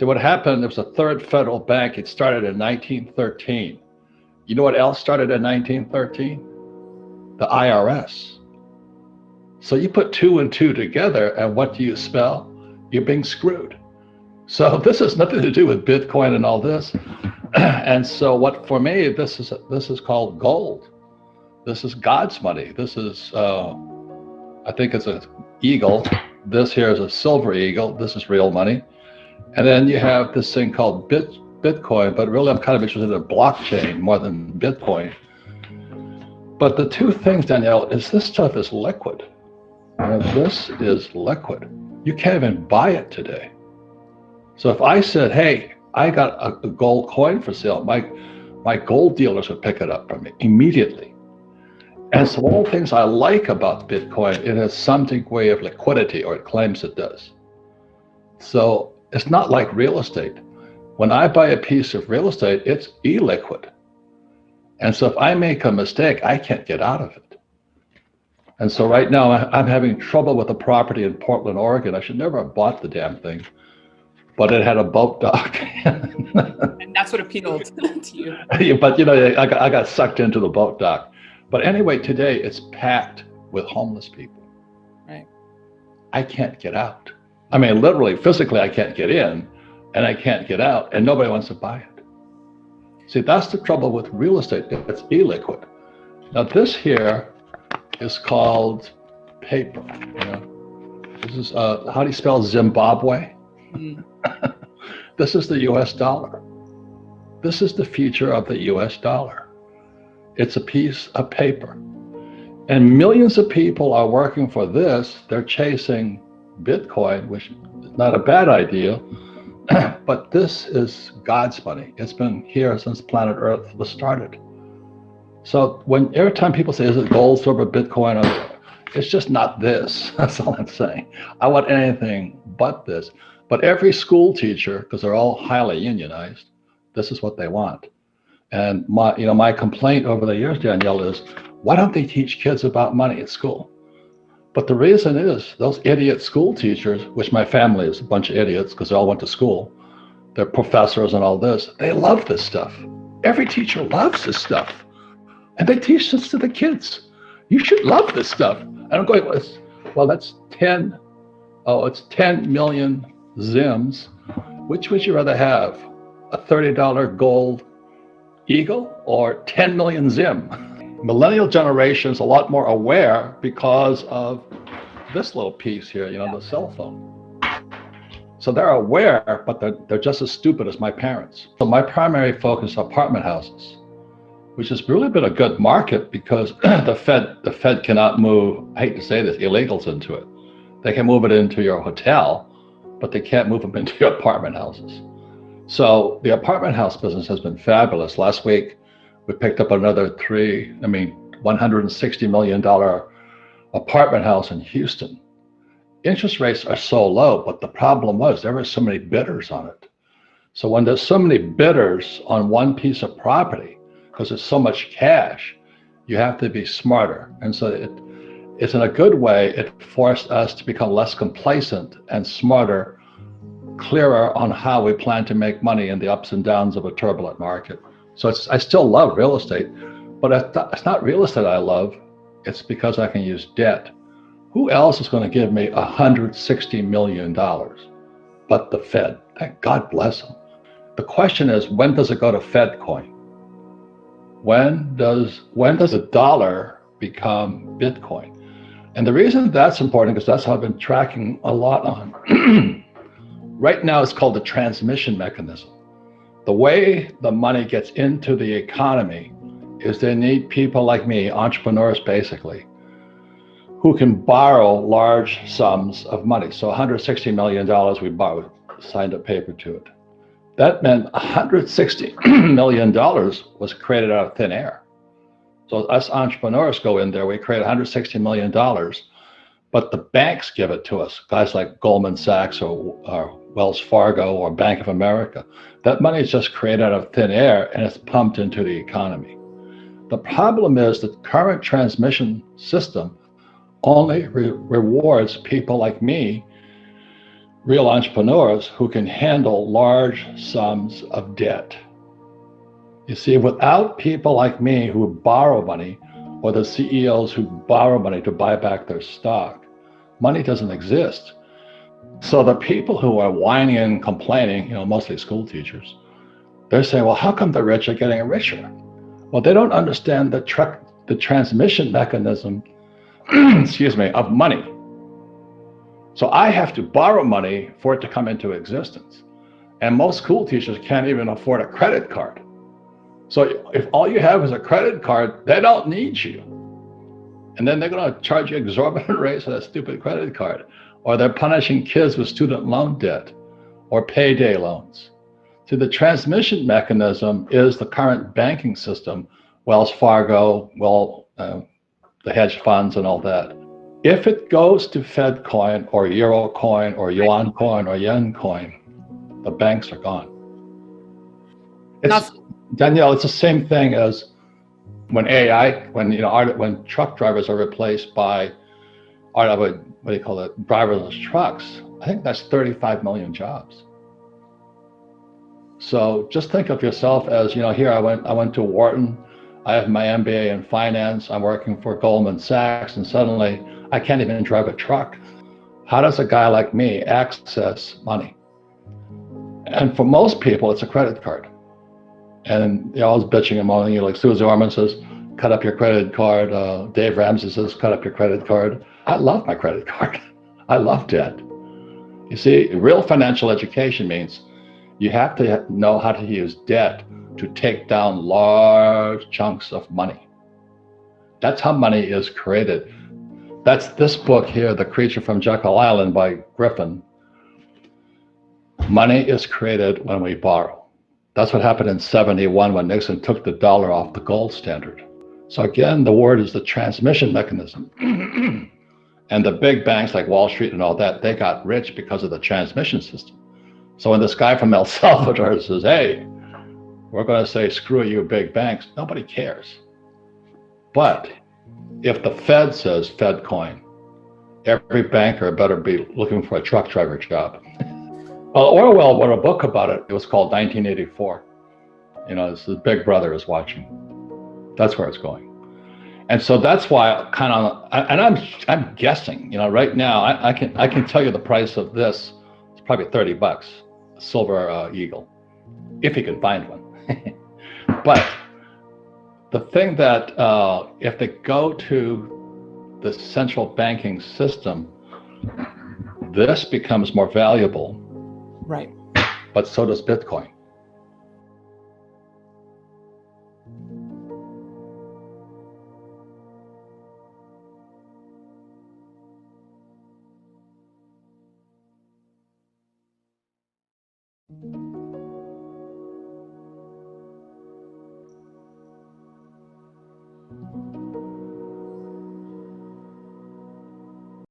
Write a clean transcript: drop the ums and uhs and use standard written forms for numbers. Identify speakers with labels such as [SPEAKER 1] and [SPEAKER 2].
[SPEAKER 1] So what happened, there was a third federal bank. It started in 1913. You know what else started in 1913? The IRS. So you put 2 and 2 together, and what do you spell? You're being screwed. So this has nothing to do with Bitcoin and all this. And so what, for me, this is called gold. This is God's money. This is, I think it's an eagle. This here is a silver eagle. This is real money. And then you have this thing called Bitcoin, but really I'm kind of interested in blockchain more than Bitcoin. But the two things, Danielle, is this stuff is liquid. This is liquid. You can't even buy it today. So if I said, hey, I got a gold coin for sale, my gold dealers would pick it up from me immediately. And so one of the things I like about Bitcoin, it has some degree of liquidity, or it claims it does. So it's not like real estate. When I buy a piece of real estate, it's illiquid. And so if I make a mistake, I can't get out of it. And so right now I'm having trouble with a property in Portland, Oregon. I should never have bought the damn thing, but it had a boat dock.
[SPEAKER 2] And that's what appealed to you.
[SPEAKER 1] Yeah, but you know, I got sucked into the boat dock. But anyway, today it's packed with homeless people.
[SPEAKER 2] Right.
[SPEAKER 1] I can't get out. I mean, literally, physically, I can't get in and I can't get out, and nobody wants to buy it. See, that's the trouble with real estate. It's illiquid. Now this here is called paper. You know? This is, how do you spell Zimbabwe? Mm. This is the US dollar. This is the future of the US dollar. It's a piece of paper. And millions of people are working for this. They're chasing Bitcoin, which is not a bad idea, but this is God's money. It's been here since planet Earth was started. So every time people say, is it gold, silver, Bitcoin, it's just not this. That's all I'm saying. I want anything but this. But every school teacher, because they're all highly unionized, this is what they want. And my complaint over the years, Danielle, is why don't they teach kids about money at school? But the reason is those idiot school teachers, which my family is a bunch of idiots because they all went to school, they're professors and all this, they love this stuff. Every teacher loves this stuff. And they teach this to the kids. You should love this stuff. And I'm going, well, that's 10 million Zims. Which would you rather have? A $30 gold eagle or 10 million Zim? Millennial generation is a lot more aware because of this little piece here, the cell phone. So they're aware, but they're just as stupid as my parents. So my primary focus is apartment houses, which has really been a good market because the Fed cannot move, I hate to say this, illegals into it. They can move it into your hotel, but they can't move them into your apartment houses. So the apartment house business has been fabulous. Last week, we picked up another $160 million apartment house in Houston. Interest rates are so low, but the problem was there were so many bidders on it. So when there's so many bidders on one piece of property, because it's so much cash, you have to be smarter. And so it's in a good way, it forced us to become less complacent and smarter, clearer on how we plan to make money in the ups and downs of a turbulent market. So I still love real estate, but it's not real estate I love. It's because I can use debt. Who else is going to give me $160 million but the Fed? Thank God bless them. The question is, when does it go to Fed coin? When does a dollar become Bitcoin? And the reason that's important is that's how I've been tracking a lot on. Right now it's called the transmission mechanism. The way the money gets into the economy is they need people like me, entrepreneurs basically, who can borrow large sums of money. So $160 million we borrowed, signed a paper to it. That meant $160 million was created out of thin air. So us entrepreneurs go in there, we create $160 million, but the banks give it to us, guys like Goldman Sachs or Wells Fargo or Bank of America. That money is just created out of thin air and it's pumped into the economy. The problem is the current transmission system only rewards people like me real entrepreneurs who can handle large sums of debt. You see, without people like me who borrow money, or the CEOs who borrow money to buy back their stock, money doesn't exist. So the people who are whining and complaining, mostly school teachers, they're saying, well, how come the rich are getting richer? Well, they don't understand the transmission mechanism, excuse me, of money. So I have to borrow money for it to come into existence. And most school teachers can't even afford a credit card. So if all you have is a credit card, they don't need you. And then they're going to charge you exorbitant rates for that stupid credit card. Or they're punishing kids with student loan debt or payday loans. So the transmission mechanism is the current banking system, Wells Fargo, the hedge funds and all that. If it goes to Fed coin or Euro coin or Yuan coin or Yen coin, the banks are gone. Danielle, it's the same thing as when when truck drivers are replaced by driverless trucks. I think that's 35 million jobs. So just think of yourself as, here I went to Wharton, I have my MBA in finance, I'm working for Goldman Sachs, and suddenly I can't even drive a truck. How does a guy like me access money? And for most people, it's a credit card. And they're always bitching and moaning. Like Suze Orman says, cut up your credit card. Dave Ramsey says, cut up your credit card. I love my credit card. I love debt. You see, real financial education means you have to know how to use debt to take down large chunks of money. That's how money is created. That's this book here, The Creature from Jekyll Island by Griffin. Money is created when we borrow. That's what happened in 71 when Nixon took the dollar off the gold standard. So again, the word is the transmission mechanism. And the big banks like Wall Street and all that, they got rich because of the transmission system. So when this guy from El Salvador says, hey, we're going to say, screw you, big banks, nobody cares. But if the Fed says Fed coin, every banker better be looking for a truck driver job. Well, Orwell wrote a book about it. It was called 1984. It's the Big Brother is watching. That's where it's going. And so that's why I'm guessing, right now, I can tell you the price of this. It's probably $30, a silver eagle, if you can find one. But the thing that if they go to the central banking system, this becomes more valuable.
[SPEAKER 2] Right.
[SPEAKER 1] But so does Bitcoin.